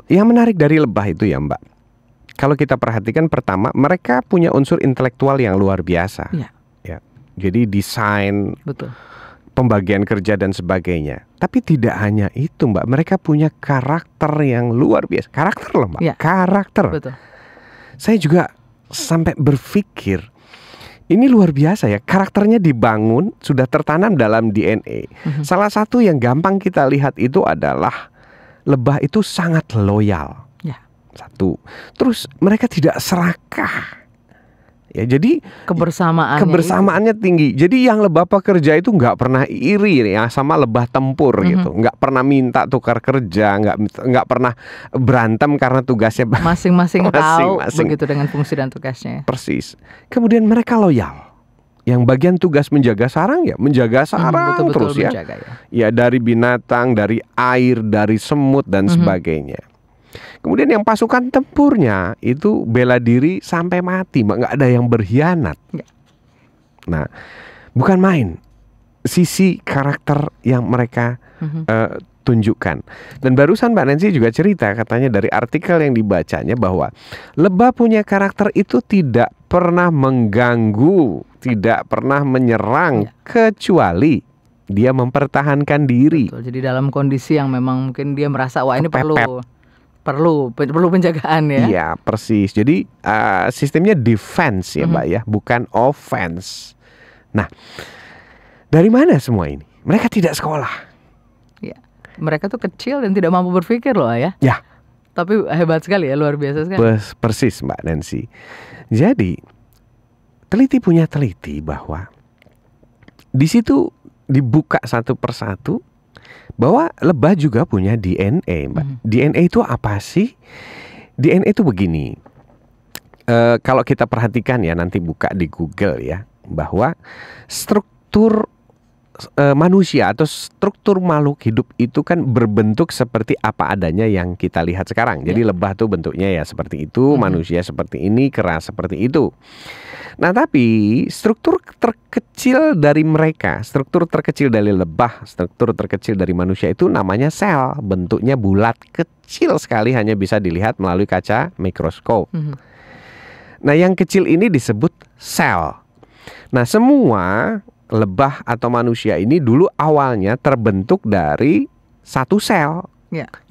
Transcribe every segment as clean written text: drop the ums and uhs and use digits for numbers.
Yang menarik dari lebah itu ya Mbak, kalau kita perhatikan pertama mereka punya unsur intelektual yang luar biasa. Iya. Ya, jadi desain, Betul. pembagian kerja dan sebagainya. Tapi tidak hanya itu Mbak, mereka punya karakter yang luar biasa. Karakter loh Mbak, Ya. karakter. Betul. Saya juga sampai berpikir, ini luar biasa ya, karakternya dibangun, sudah tertanam dalam DNA. Salah satu yang gampang kita lihat itu adalah lebah itu sangat loyal. Ya. Satu. Terus mereka tidak serakah. Ya, jadi kebersamaannya tinggi. Jadi yang lebah pekerja itu nggak pernah iri ya sama lebah tempur gitu. Nggak pernah minta tukar kerja, nggak pernah berantem karena tugasnya masing-masing tahu begitu dengan fungsi dan tugasnya. Persis. Kemudian mereka loyal. Yang bagian tugas menjaga sarang ya menjaga sarang terus ya. Menjaga, ya. Ya dari binatang, dari air, dari semut dan sebagainya. Kemudian yang pasukan tempurnya itu bela diri sampai mati, nggak ada yang berkhianat. Ya. Nah, bukan main sisi karakter yang mereka tunjukkan. Dan barusan Mbak Nancy juga cerita katanya dari artikel yang dibacanya bahwa lebah punya karakter itu tidak pernah mengganggu, tidak pernah menyerang kecuali dia mempertahankan diri. Betul, jadi dalam kondisi yang memang mungkin dia merasa wah ini perlu penjagaan ya. Iya persis. Jadi sistemnya defense ya Mbak ya, bukan offense. Nah, dari mana semua ini? Mereka tidak sekolah. Ya, mereka tuh kecil dan tidak mampu berpikir loh ya. Ya. Tapi hebat sekali ya, luar biasa sekali. Persis Mbak Nancy. Jadi teliti punya teliti bahwa di situ dibuka satu persatu bahwa lebah juga punya DNA, Mbak. DNA itu apa sih? DNA itu begini. Kalau kita perhatikan ya, nanti buka di Google ya, bahwa struktur manusia atau struktur makhluk hidup itu kan berbentuk seperti apa adanya yang kita lihat sekarang. Jadi lebah tuh bentuknya ya seperti itu, manusia seperti ini, kera seperti itu. Nah tapi struktur terkecil dari mereka, struktur terkecil dari lebah, struktur terkecil dari manusia itu namanya sel. Bentuknya bulat, kecil sekali, hanya bisa dilihat melalui kaca mikroskop. Nah yang kecil ini disebut sel. Nah semua lebah atau manusia ini dulu awalnya terbentuk dari satu sel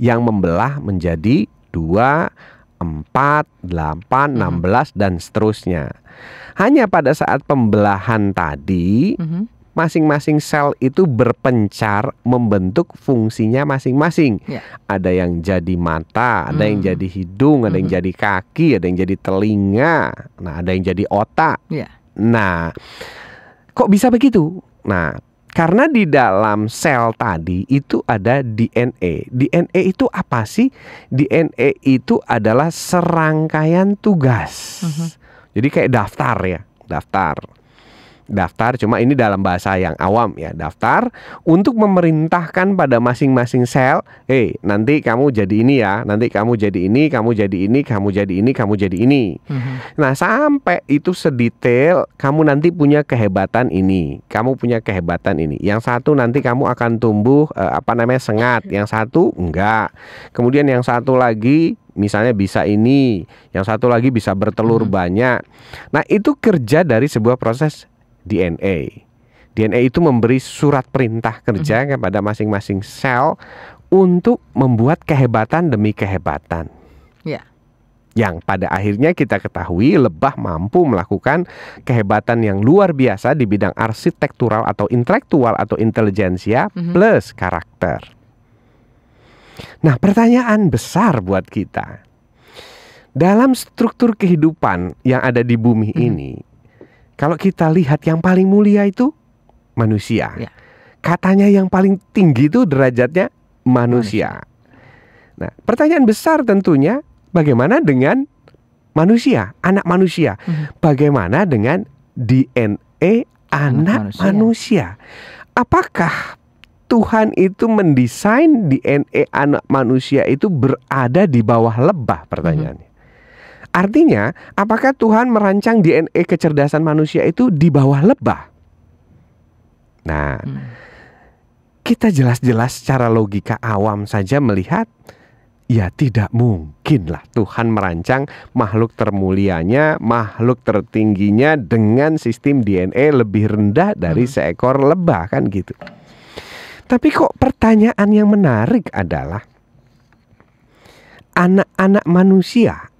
yang membelah menjadi 2, 4, 8, 16 dan seterusnya. Hanya pada saat pembelahan tadi masing-masing sel itu berpencar membentuk fungsinya masing-masing. Ada yang jadi mata, ada yang jadi hidung, ada yang jadi kaki, ada yang jadi telinga, nah ada yang jadi otak. Nah, kok bisa begitu? Nah, karena di dalam sel tadi itu ada DNA. DNA itu apa sih? DNA itu adalah serangkaian tugas. Jadi kayak daftar ya, daftar cuma ini dalam bahasa yang awam ya, daftar untuk memerintahkan pada masing-masing sel, nanti kamu jadi ini ya, nanti kamu jadi ini, kamu jadi ini, kamu jadi ini, kamu jadi ini. Nah sampai itu sedetail, kamu nanti punya kehebatan ini, kamu punya kehebatan ini. Yang satu nanti kamu akan tumbuh sengat, yang satu enggak. Kemudian yang satu lagi misalnya bisa ini, yang satu lagi bisa bertelur banyak. Nah itu kerja dari sebuah proses DNA. DNA itu memberi surat perintah kerja kepada masing-masing sel untuk membuat kehebatan demi kehebatan. Yang pada akhirnya kita ketahui lebah mampu melakukan kehebatan yang luar biasa di bidang arsitektural atau intelektual atau intelijensia plus karakter. Nah pertanyaan besar buat kita, dalam struktur kehidupan yang ada di bumi ini, kalau kita lihat yang paling mulia itu manusia. Katanya yang paling tinggi itu derajatnya manusia. Nah pertanyaan besar tentunya, bagaimana dengan manusia, anak manusia? Bagaimana dengan DNA anak manusia? Apakah Tuhan itu mendesain DNA anak manusia itu berada di bawah lebah? Pertanyaannya. Artinya, apakah Tuhan merancang DNA kecerdasan manusia itu di bawah lebah? Nah, kita jelas-jelas secara logika awam saja melihat Ya tidak mungkin lah Tuhan merancang makhluk termulianya, makhluk tertingginya dengan sistem DNA lebih rendah dari seekor lebah kan gitu. Tapi kok pertanyaan yang menarik adalah anak-anak manusia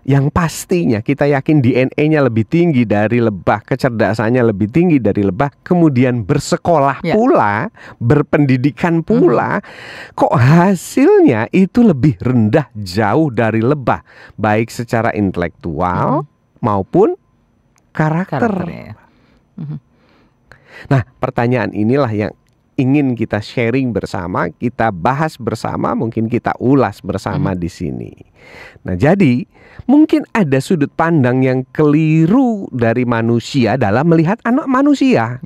yang pastinya kita yakin DNA-nya lebih tinggi dari lebah, kecerdasannya lebih tinggi dari lebah, kemudian bersekolah pula, berpendidikan pula, kok hasilnya itu lebih rendah jauh dari lebah, baik secara intelektual maupun karakter. Nah, pertanyaan inilah yang ingin kita sharing bersama, kita bahas bersama, mungkin kita ulas bersama di sini. Nah, jadi mungkin ada sudut pandang yang keliru dari manusia dalam melihat anak manusia,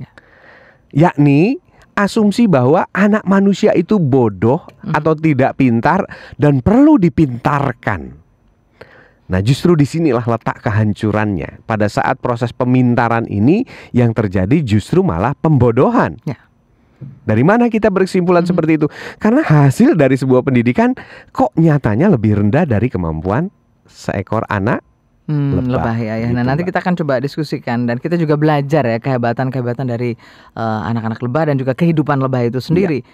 yakni asumsi bahwa anak manusia itu bodoh atau tidak pintar dan perlu dipintarkan. Nah, justru disinilah letak kehancurannya. Pada saat proses pemintaran ini yang terjadi justru malah pembodohan. Dari mana kita berkesimpulan seperti itu? Karena hasil dari sebuah pendidikan kok nyatanya lebih rendah dari kemampuan seekor anak lebah ya. Gitu, nah, nanti kita akan coba diskusikan dan kita juga belajar ya kehebatan dari anak-anak lebah dan juga kehidupan lebah itu sendiri.